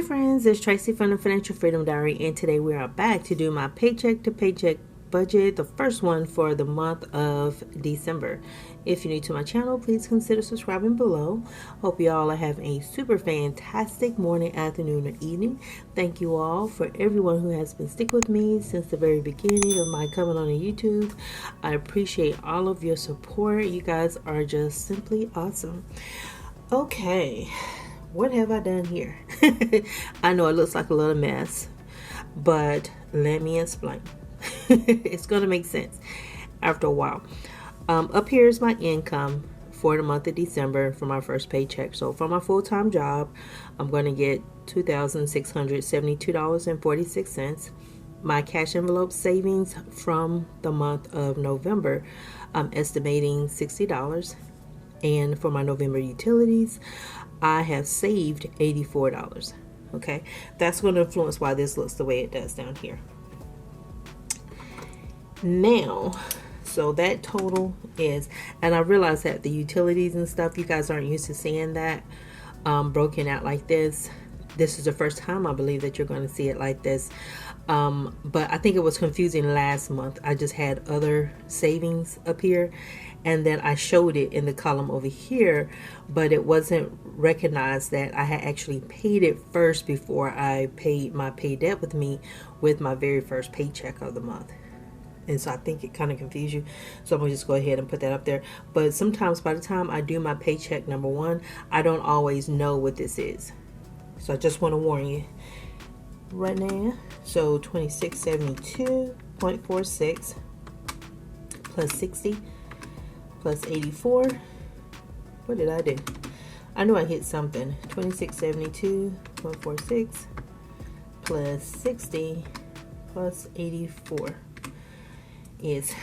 Hi friends, it's Tracy from the Financial Freedom Diary, and today we are back to do my paycheck to paycheck budget, the first one for the month of December. If you're new to my channel, please consider subscribing below. Hope you all are having a super fantastic morning, afternoon, or evening. Thank you all for everyone who has been sticking with me since the very beginning of my coming on YouTube. I appreciate all of your support. You guys are just simply awesome. Okay. What have I done here? I know it looks like a little mess, but let me explain. It's going to make sense after a while. Up here is my income for the month of December for my first paycheck. So for my full-time job, I'm going to get $2,672.46. My cash envelope savings from the month of November, I'm estimating $60. And for my November utilities, I have saved $84. Okay, that's going to influence why this looks the way it does down here. Now, so that total is, and I realize that the utilities and stuff, you guys aren't used to seeing that broken out like this. This is the first time I believe that you're going to see it like this. But I think it was confusing last month. I just had other savings up here, and then I showed it in the column over here, but it wasn't recognized that I had actually paid it first before I paid my pay debt with me with my very first paycheck of the month. And so I think it kind of confused you. So I'm going to just go ahead and put that up there. But sometimes by the time I do my paycheck number one, I don't always know what this is. So I just want to warn you right now. So 2672.46 plus 60 plus 84. What did I do? I knew I hit something. 2672.46 plus 60 plus 84 is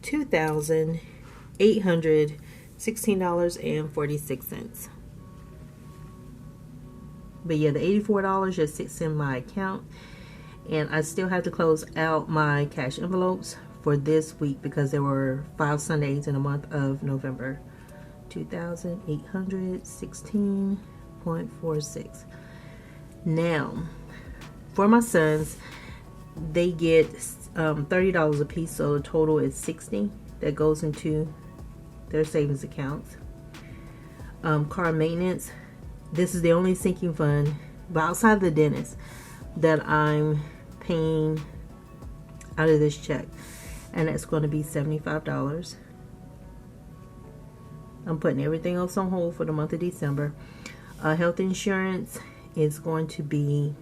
$2,816.46. But yeah, the $84 just sits in my account, and I still have to close out my cash envelopes for this week because there were 5 Sundays in the month of November. 2,816.46. Now, for my sons, they get $30 a piece, so the total is $60 that goes into their savings accounts. Car maintenance, this is the only sinking fund, but outside of the dentist, that I'm paying out of this check, and that's going to be $75. I'm putting everything else on hold for the month of December. Health insurance is going to be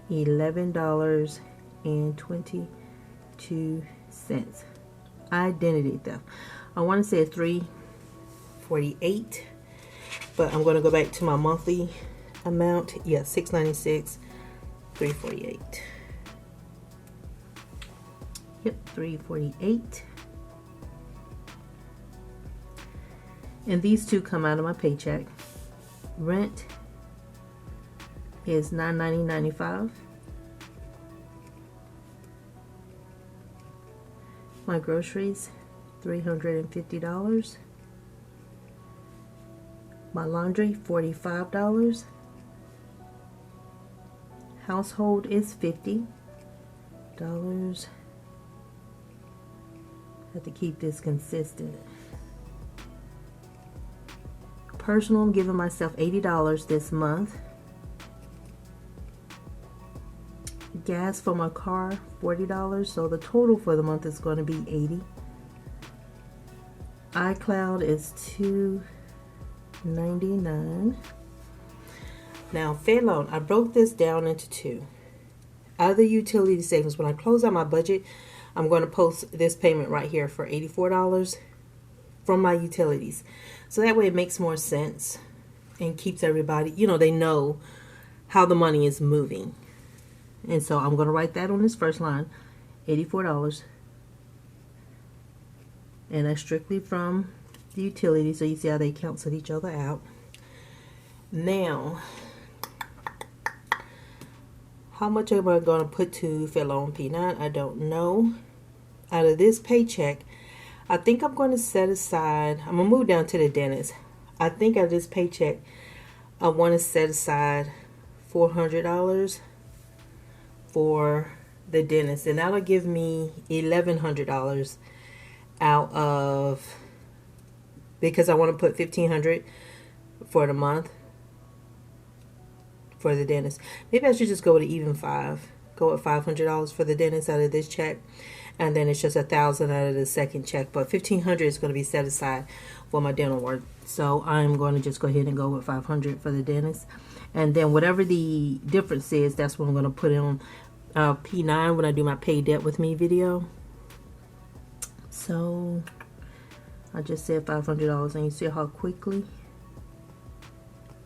$11.22. Identity theft, I want to say it's $348, but I'm going to go back to my monthly amount. Yeah, $696, $348. Yep, $348. And these two come out of my paycheck. Rent is $990.95. My groceries, $350. My laundry, $45. Household is $50. Have to keep this consistent. Personal, I'm giving myself $80 this month. Gas for my car, $40, so the total for the month is going to be $80. iCloud is $299. Now, Fed loan, I broke this down into two. Other utility savings, when I close out my budget, I'm going to post this payment right here for $84 from my utilities. So that way it makes more sense and keeps everybody, they know how the money is moving. And so I'm going to write that on this first line, $84. And that's strictly from the utility, so you see how they cancel each other out. Now, how much am I going to put to Fed loan P9? I don't know. Out of this paycheck, I think I'm going to set aside, I'm going to move down to the dentist. I think out of this paycheck, I want to set aside $400 for the dentist, and that'll give me $1,100 out of, because I want to put $1,500 for the month for the dentist. Maybe I should just go with an even five. Go with $500 for the dentist out of this check, and then it's just $1,000 out of the second check. But $1,500 is going to be set aside for my dental work. So I'm going to just go ahead and go with $500 for the dentist, and then whatever the difference is, that's what I'm going to put on P9 when I do my pay debt with me video. So I just said $500, and you see how quickly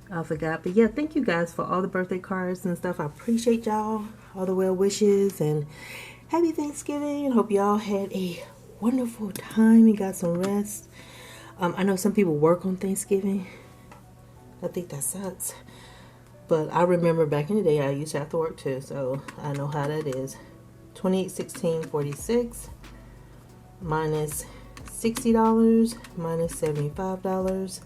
I forgot. But yeah, thank you guys for all the birthday cards and stuff. I appreciate y'all, all the well wishes, and happy Thanksgiving. Hope y'all had a wonderful time and got some rest. I know some people work on Thanksgiving. I think that sucks. But I remember back in the day, I used to have to work too, so I know how that is. 28.16.46 minus $60 minus $75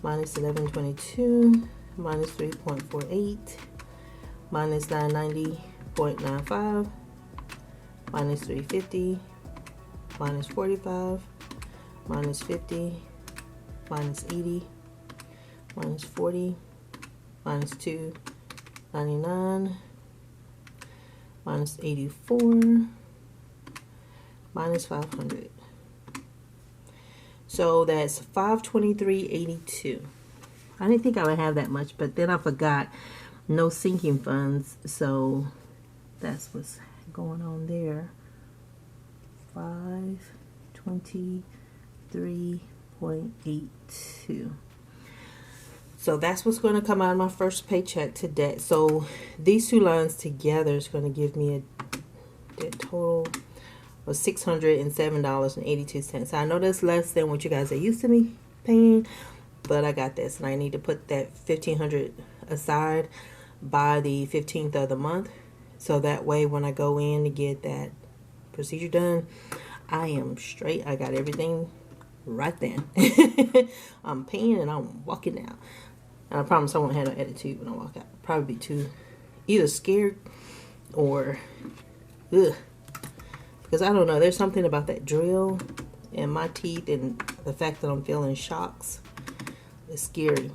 minus $11.22 minus 3.48 minus 990.95 minus 350 minus 45 minus 50 minus 80 minus 40 minus 299 minus 84 minus 500. So that's $523.82. I didn't think I would have that much, but then I forgot no sinking funds, so that's what's going on there. 523.82. So that's what's going to come out of my first paycheck today. So these two lines together is going to give me a total of $607.82. I know that's less than what you guys are used to me paying, but I got this, and I need to put that $1,500 aside by the 15th of the month, so that way when I go in to get that procedure done, I am straight. I got everything right then. I'm paying and I'm walking out. And I promise I won't have no attitude when I walk out. I'll probably be too either scared or ugh. Because I don't know, there's something about that drill in my teeth and the fact that I'm feeling shocks. It's scary.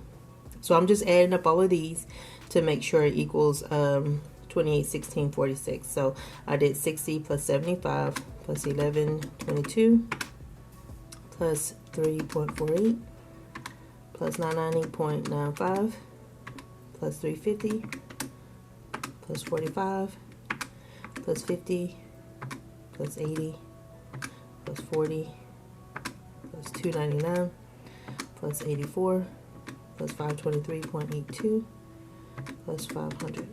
So I'm just adding up all of these to make sure it equals 28.16.46. So I did 60 plus 75 plus 11.22 plus 3.48 plus 990.95 plus 350 plus 45 plus 50 plus 80 plus 40 plus 299 plus 84 plus 523.82 plus 500.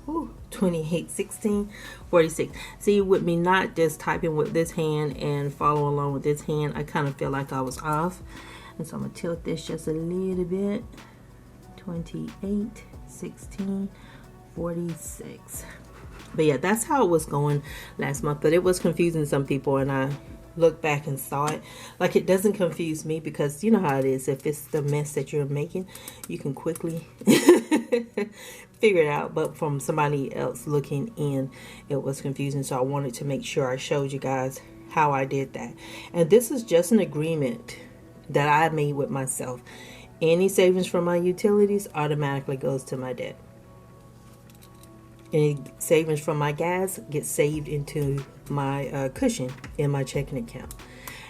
28.16.46. See, with me not just typing with this hand and following along with this hand, I kind of feel like I was off, and so I'm gonna tilt this just a little bit. 28.16.46. But yeah, that's how it was going last month, but it was confusing some people, and I looked back and saw it. Like, it doesn't confuse me because you know how it is. If it's the mess that you're making, you can quickly figure it out. But from somebody else looking in, it was confusing. So I wanted to make sure I showed you guys how I did that. And this is just an agreement that I made with myself. Any savings from my utilities automatically goes to my debt. Any savings from my gas gets saved into my cushion in my checking account.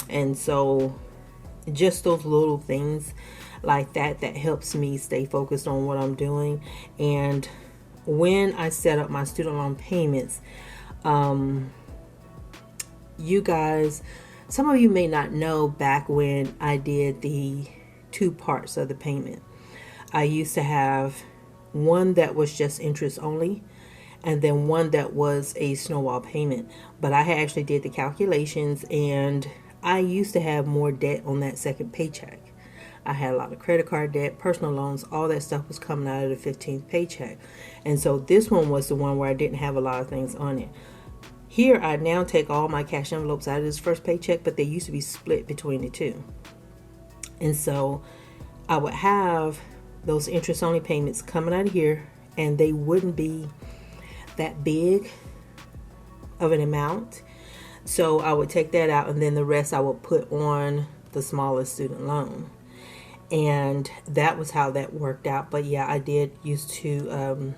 And so just those little things like that helps me stay focused on what I'm doing. And when I set up my student loan payments, you guys, some of you may not know, back when I did the two parts of the payment, I used to have one that was just interest only, and then one that was a snowball payment. But I had actually did the calculations, and I used to have more debt on that second paycheck. I had a lot of credit card debt, personal loans, all that stuff was coming out of the 15th paycheck. And so this one was the one where I didn't have a lot of things on it. Here I now take all my cash envelopes out of this first paycheck, but they used to be split between the two. And so I would have those interest only payments coming out of here, and they wouldn't be that big of an amount. So I would take that out, and then the rest I would put on the smallest student loan. And that was how that worked out. But yeah, I did used to,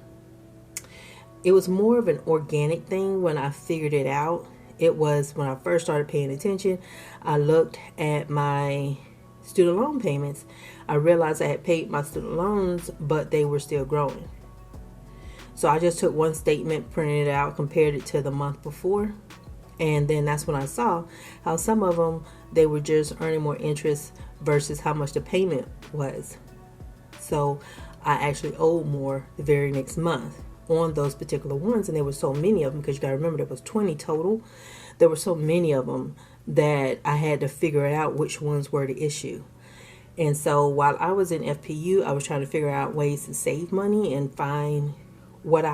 it was more of an organic thing when I figured it out. It was when I first started paying attention, I looked at my student loan payments. I realized I had paid my student loans, but they were still growing. So I just took one statement, printed it out, compared it to the month before. And then that's when I saw how some of them, they were just earning more interest versus how much the payment was. So I actually owed more the very next month on those particular ones. And there were so many of them, because you got to remember there was 20 total. There were so many of them that I had to figure out which ones were the issue. And so while I was in FPU, I was trying to figure out ways to save money and find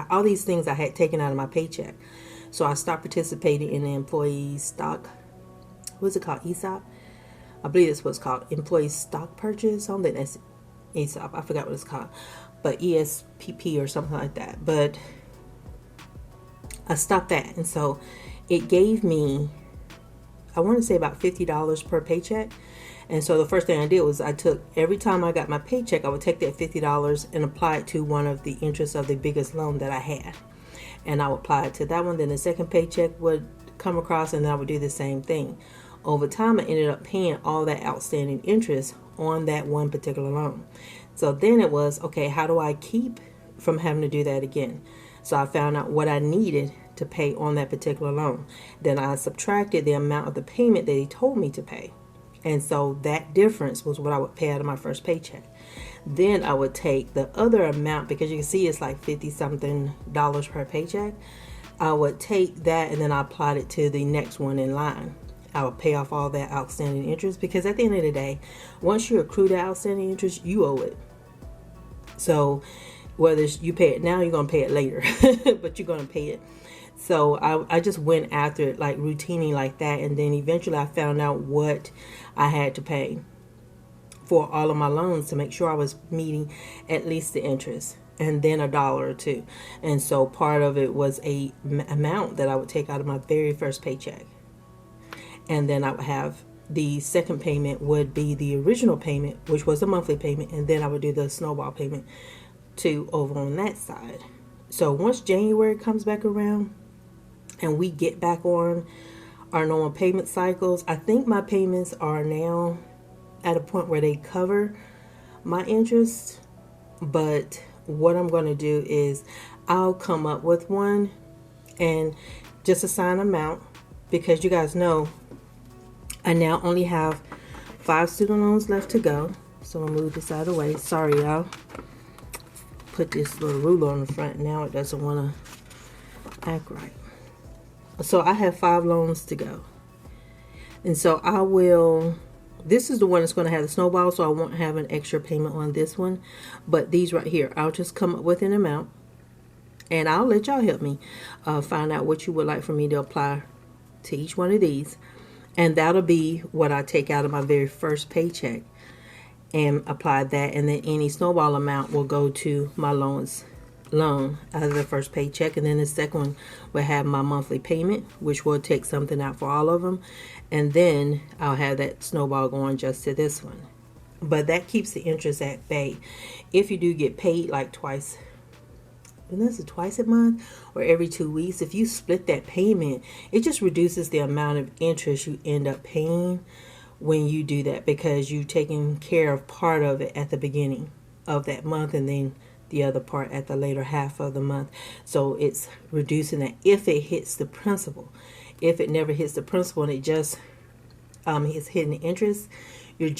all these things I had taken out of my paycheck. So I stopped participating in the employee stock. What's it called? ESOP? I believe it's what's called employee stock purchase. Something that's ESOP. I forgot what it's called. But ESPP or something like that. But I stopped that. And so it gave me, I want to say about $50 per paycheck. And so the first thing I did was I took, every time I got my paycheck, I would take that $50 and apply it to one of the interests of the biggest loan that I had. And I would apply it to that one. Then the second paycheck would come across, and I would do the same thing. Over time, I ended up paying all that outstanding interest on that one particular loan. So then it was, okay, how do I keep from having to do that again? So I found out what I needed to pay on that particular loan. Then I subtracted the amount of the payment that he told me to pay. And so that difference was what I would pay out of my first paycheck. Then I would take the other amount, because you can see it's like $50-something per paycheck. I would take that and then I applied it to the next one in line. I would pay off all that outstanding interest, because at the end of the day, once you accrue the outstanding interest, you owe it. So whether you pay it now, you're going to pay it later, but you're going to pay it. So I just went after it like routinely like that. And then eventually I found out what I had to pay for all of my loans to make sure I was meeting at least the interest, and then $1 or $2. And so part of it was a amount that I would take out of my very first paycheck. And then I would have the second payment would be the original payment, which was the monthly payment. And then I would do the snowball payment too over on that side. So once January comes back around and we get back on our normal payment cycles, I think my payments are now at a point where they cover my interest. But what I'm going to do is I'll come up with one and just assign an amount, because you guys know I now only have 5 student loans left to go. So I'll move this out of the way. Sorry, y'all. Put this little ruler on the front. Now it doesn't want to act right. So I have 5 loans to go. And so I will, this is the one that's going to have the snowball, so I won't have an extra payment on this one. But these right here, I'll just come up with an amount, and I'll let y'all help me find out what you would like for me to apply to each one of these. And that'll be what I take out of my very first paycheck and apply that. And then any snowball amount will go to my loan out of the first paycheck. And then the second one will have my monthly payment, which will take something out for all of them. And then I'll have that snowball going just to this one. But that keeps the interest at bay. If you do get paid like twice, and this is twice a month or every 2 weeks, if you split that payment, it just reduces the amount of interest you end up paying when you do that, because you've taken care of part of it at the beginning of that month and then the other part at the later half of the month. So it's reducing that if it hits the principal. If it never hits the principal and it just is hitting the interest, you're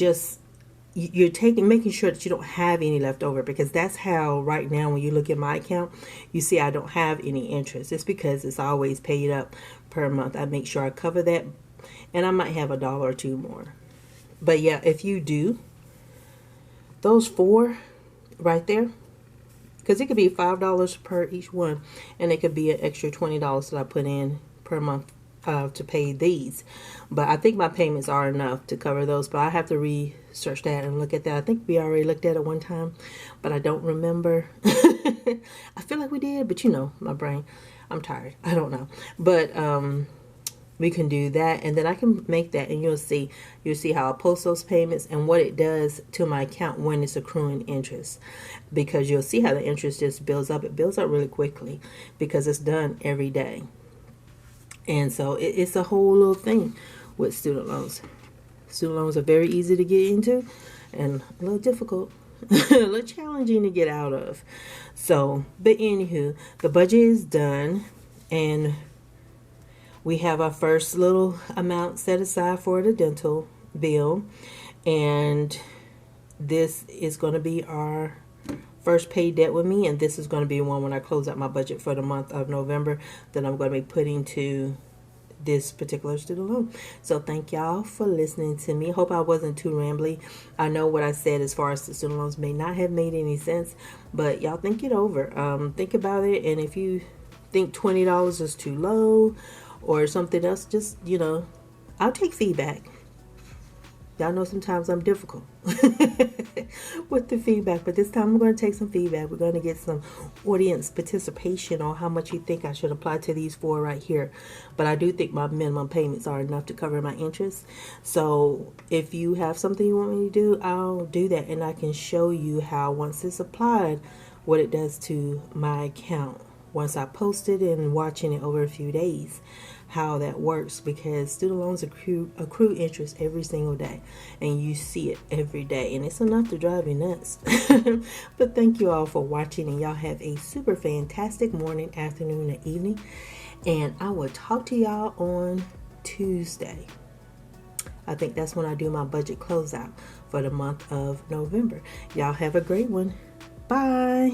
making sure that you don't have any left over, because that's how right now when you look at my account, you see I don't have any interest. It's because it's always paid up per month. I make sure I cover that, and I might have $1 or $2 more. But yeah, if you do those 4 right there, because it could be $5 per each one, and it could be an extra $20 that I put in per month to pay these. But I think my payments are enough to cover those. But I have to research that and look at that. I think we already looked at it one time, but I don't remember. I feel like we did, but my brain, I'm tired. I don't know. But we can do that, and then I can make that, and you'll see how I post those payments and what it does to my account when it's accruing interest, because you'll see how the interest just builds up. It builds up really quickly because it's done every day. And so it's a whole little thing with student loans. Student loans are very easy to get into and a little difficult, a little challenging to get out of. So, but anywho, the budget is done, and we have our first little amount set aside for the dental bill. And this is going to be our first pay debt with me, and this is going to be one when I close out my budget for the month of November that I'm going to be putting to this particular student loan. So thank y'all for listening to me. Hope I wasn't too rambly. I know what I said as far as the student loans may not have made any sense, but y'all think it over. Think about it, and if you think $20 is too low or something else, just I'll take feedback. Y'all know sometimes I'm difficult with the feedback, but this time I'm going to take some feedback. We're going to get some audience participation on how much you think I should apply to these four right here. But I do think my minimum payments are enough to cover my interest. So if you have something you want me to do, I'll do that, and I can show you how, once it's applied, what it does to my account. Once I post it and watching it over a few days, how that works, because student loans accrue interest every single day, and you see it every day, and it's enough to drive you nuts. But thank you all for watching, and y'all have a super fantastic morning, afternoon, and evening, and I will talk to y'all on Tuesday. I think that's when I do my budget closeout for the month of November. Y'all have a great one. Bye.